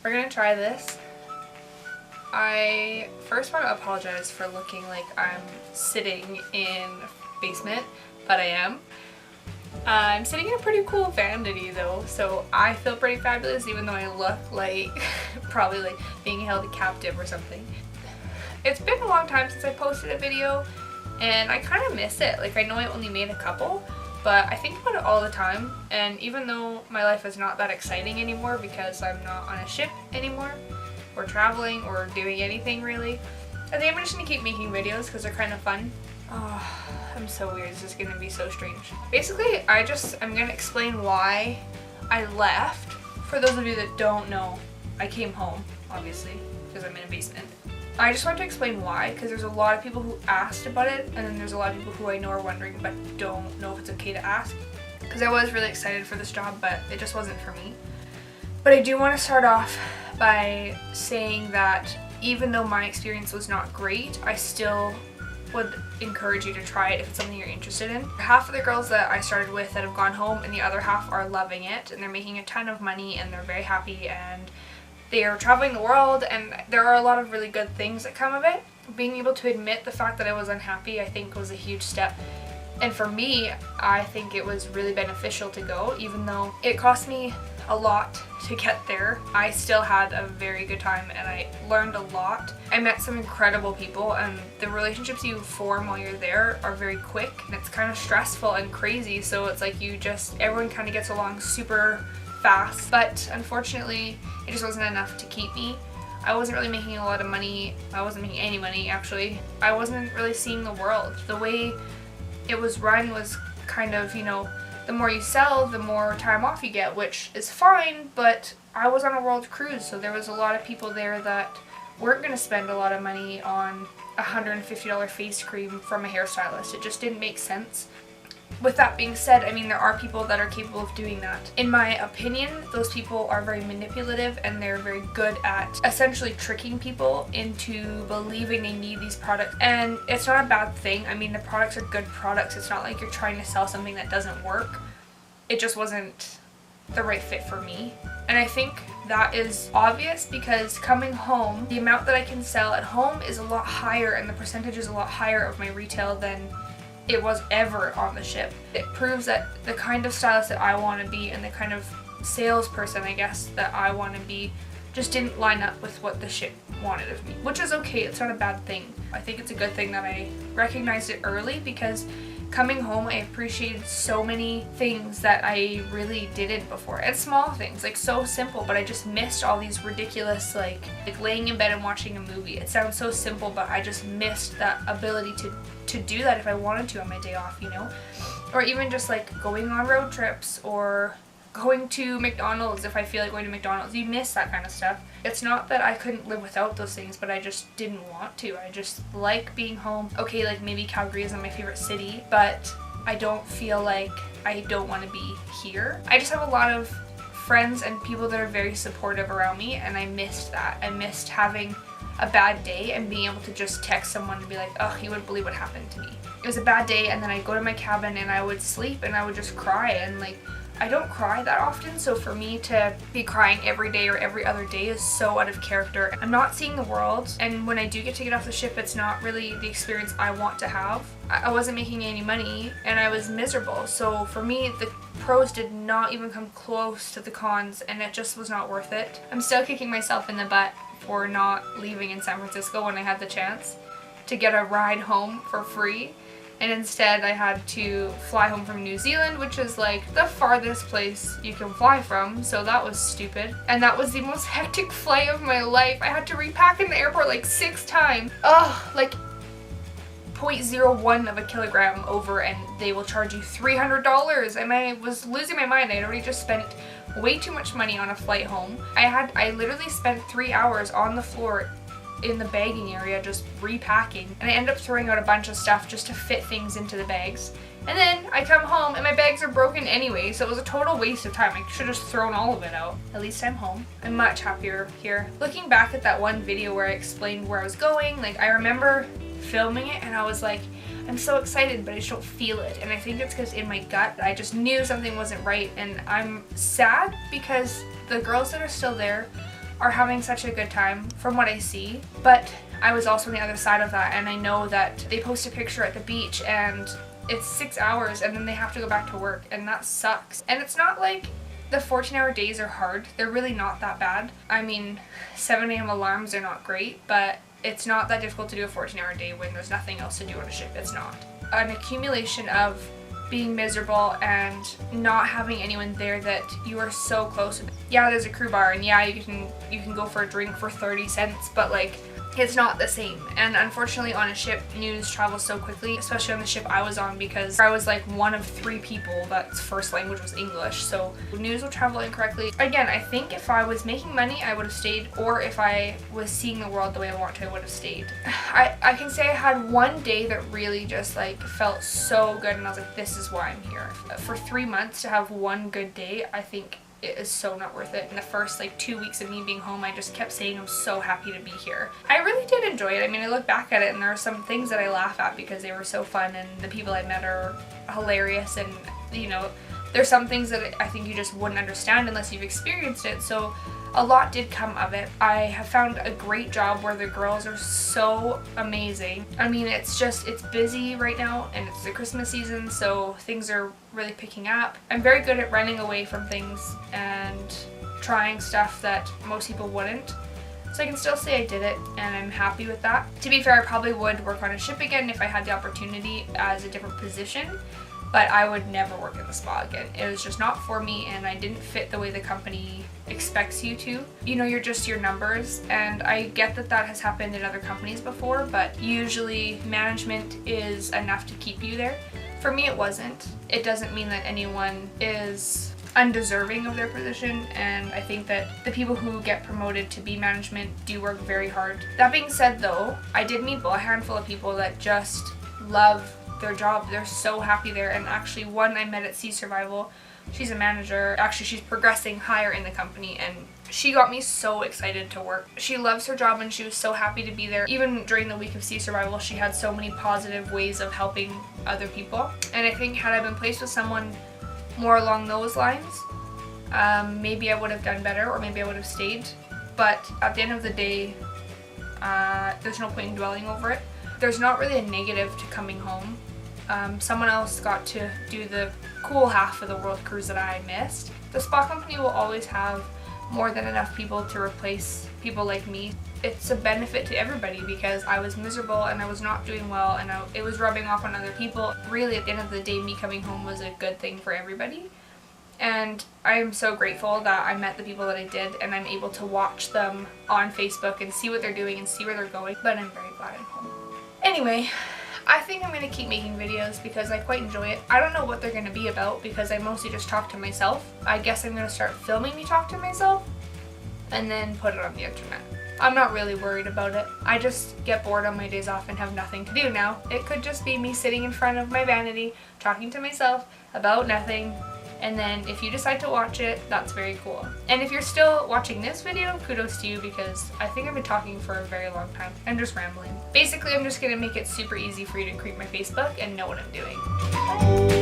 We're gonna try this. I first want to apologize for looking like I'm sitting in a basement, but I am. I'm sitting in a pretty cool vanity though, so I feel pretty fabulous even though I look like probably like being held captive or something. It's been a long time since I posted a video and I kind of miss it. Like, I know I only made a couple, but I think about it all the time, and even though my life is not that exciting anymore because I'm not on a ship anymore or traveling or doing anything really, I think I'm just gonna keep making videos because they're kind of fun. Oh, I'm so weird. This is gonna be so strange. Basically, I'm gonna explain why I left. For those of you that don't know, I came home, obviously, because I'm in a basement. I just want to explain why, because there's a lot of people who asked about it, and then there's a lot of people who I know are wondering but don't know if it's okay to ask. Because I was really excited for this job, but it just wasn't for me. But I do want to start off by saying that even though my experience was not great, I still would encourage you to try it if it's something you're interested in. Half of the girls that I started with that have gone home, and the other half are loving it, and they're making a ton of money, and they're very happy, and they are traveling the world, and there are a lot of really good things that come of it. Being able to admit the fact that I was unhappy, I think, was a huge step. And for me, I think it was really beneficial to go, even though it cost me a lot to get there. I still had a very good time and I learned a lot. I met some incredible people, and the relationships you form while you're there are very quick, and it's kind of stressful and crazy, so it's like everyone kind of gets along super fast. But unfortunately, it just wasn't enough to keep me. I wasn't really making a lot of money. I wasn't making any money, actually. I wasn't really seeing the world. The way it was run was kind of, the more you sell, the more time off you get, which is fine, but I was on a world cruise, so there was a lot of people there that weren't going to spend a lot of money on a $150 face cream from a hairstylist. It just didn't make sense. With that being said, I mean, there are people that are capable of doing that. In my opinion, those people are very manipulative, and they're very good at essentially tricking people into believing they need these products. And it's not a bad thing. I mean, the products are good products. It's not like you're trying to sell something that doesn't work. It just wasn't the right fit for me. And I think that is obvious because coming home, the amount that I can sell at home is a lot higher, and the percentage is a lot higher of my retail than it was ever on the ship. It proves that the kind of stylist that I want to be and the kind of salesperson, I guess, that I want to be just didn't line up with what the ship wanted of me, which is okay. It's not a bad thing. I think it's a good thing that I recognized it early, because coming home, I appreciated so many things that I really didn't before. And small things, like so simple, but I just missed all these ridiculous, like laying in bed and watching a movie. It sounds so simple, but I just missed that ability to do that if I wanted to on my day off, Or even just like going on road trips or going to McDonald's if I feel like going to McDonald's. You miss that kind of stuff. It's not that I couldn't live without those things, but I just didn't want to. I just like being home. Okay, like maybe Calgary isn't my favorite city, but I don't feel like I don't want to be here. I just have a lot of friends and people that are very supportive around me, and I missed that. I missed having a bad day and being able to just text someone and be like, oh, you wouldn't believe what happened to me. It was a bad day, and then I'd go to my cabin and I would sleep and I would just cry, and like, I don't cry that often, so for me to be crying every day or every other day is so out of character. I'm not seeing the world, and when I do get to get off the ship, it's not really the experience I want to have. I wasn't making any money, and I was miserable, so for me, the pros did not even come close to the cons, and it just was not worth it. I'm still kicking myself in the butt for not leaving in San Francisco when I had the chance to get a ride home for free. And instead I had to fly home from New Zealand, which is like the farthest place you can fly from, so that was stupid. And that was the most hectic flight of my life. I had to repack in the airport like 6 times. Ugh, like 0.01 of a kilogram over, and they will charge you $300. And I was losing my mind. I had already just spent way too much money on a flight home. I literally spent 3 hours on the floor in the bagging area just repacking, and I end up throwing out a bunch of stuff just to fit things into the bags. And then I come home and my bags are broken anyway, so it was a total waste of time. I should have just thrown all of it out. At least I'm home. I'm much happier here. Looking back at that one video where I explained where I was going, like, I remember filming it and I was like, I'm so excited, but I just don't feel it. And I think it's because in my gut, I just knew something wasn't right. And I'm sad because the girls that are still there are having such a good time from what I see, but I was also on the other side of that, and I know that they post a picture at the beach and it's 6 hours and then they have to go back to work, and that sucks. And it's not like the 14-hour days are hard. They're really not that bad. I mean, 7 a.m. alarms are not great, but it's not that difficult to do a 14-hour day when there's nothing else to do on a ship. It's not. An accumulation of being miserable and not having anyone there that you are so close with. Yeah, there's a crew bar, and yeah, you can go for a drink for 30 cents, but like, it's not the same. And unfortunately on a ship, news travels so quickly, especially on the ship I was on, because I was like one of 3 people that's first language was English, so news will travel incorrectly. Again, I think if I was making money I would have stayed, or if I was seeing the world the way I want to, I would have stayed. I can say I had one day that really just like felt so good, and I was like, this is why I'm here. For 3 months to have one good day, I think it is so not worth it. In the first like 2 weeks of me being home, I just kept saying I'm so happy to be here. I really did enjoy it. I mean, I look back at it and there are some things that I laugh at because they were so fun, and the people I met are hilarious, and you know, there's some things that I think you just wouldn't understand unless you've experienced it. So a lot did come of it. I have found a great job where the girls are so amazing. I mean, it's busy right now, and it's the Christmas season, so things are really picking up. I'm very good at running away from things and trying stuff that most people wouldn't. So I can still say I did it, and I'm happy with that. To be fair, I probably would work on a ship again if I had the opportunity as a different position, but I would never work in the spa again. It was just not for me, and I didn't fit the way the company expects you to. You know, you're just your numbers, and I get that that has happened in other companies before, but usually management is enough to keep you there. For me, it wasn't. It doesn't mean that anyone is undeserving of their position, and I think that the people who get promoted to be management do work very hard. That being said though, I did meet a handful of people that just love their job. They're so happy there, and actually one I met at Sea Survival, she's a manager. Actually, she's progressing higher in the company, and she got me so excited to work. She loves her job and she was so happy to be there. Even during the week of Sea Survival, she had so many positive ways of helping other people, and I think had I been placed with someone more along those lines, maybe I would have done better, or maybe I would have stayed. But at the end of the day, there's no point in dwelling over it. There's not really a negative to coming home. Someone else got to do the cool half of the world cruise that I missed. The spa company will always have more than enough people to replace people like me. It's a benefit to everybody because I was miserable and I was not doing well, and it was rubbing off on other people. Really, at the end of the day, me coming home was a good thing for everybody. And I am so grateful that I met the people that I did, and I'm able to watch them on Facebook and see what they're doing and see where they're going. But I'm very glad I'm home. Anyway, I think I'm going to keep making videos because I quite enjoy it. I don't know what they're going to be about because I mostly just talk to myself. I guess I'm going to start filming me talk to myself and then put it on the internet. I'm not really worried about it. I just get bored on my days off and have nothing to do now. It could just be me sitting in front of my vanity talking to myself about nothing. And then if you decide to watch it, that's very cool. And if you're still watching this video, kudos to you because I think I've been talking for a very long time. I'm just rambling. Basically, I'm just gonna make it super easy for you to creep my Facebook and know what I'm doing. Bye.